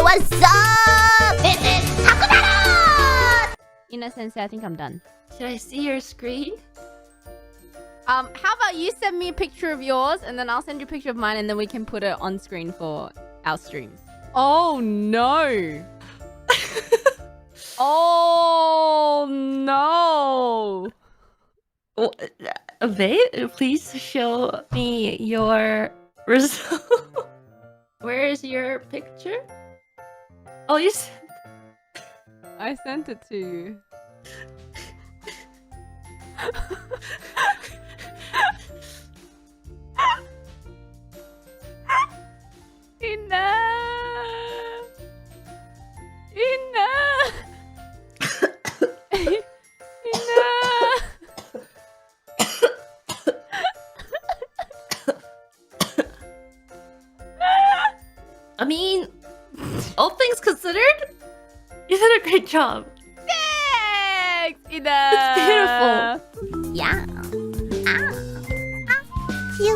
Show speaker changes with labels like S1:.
S1: what's up? This is Hakos!
S2: Ina-sensei, I think I'm done.
S3: Should I see your screen?
S2: How about you send me a picture of yours and then I'll send you a picture of mine and then we can put it on screen for our streams. Oh no. Oh no.
S3: Wait, please show me your result. Where is your picture? Oh, you sent...
S2: I sent it to you. Ina! Ina! Ina!
S3: I mean, all things considered, you did a great job.
S2: Thanks, Ina!
S3: It's beautiful.
S1: Yeah. Ah. Ah. You.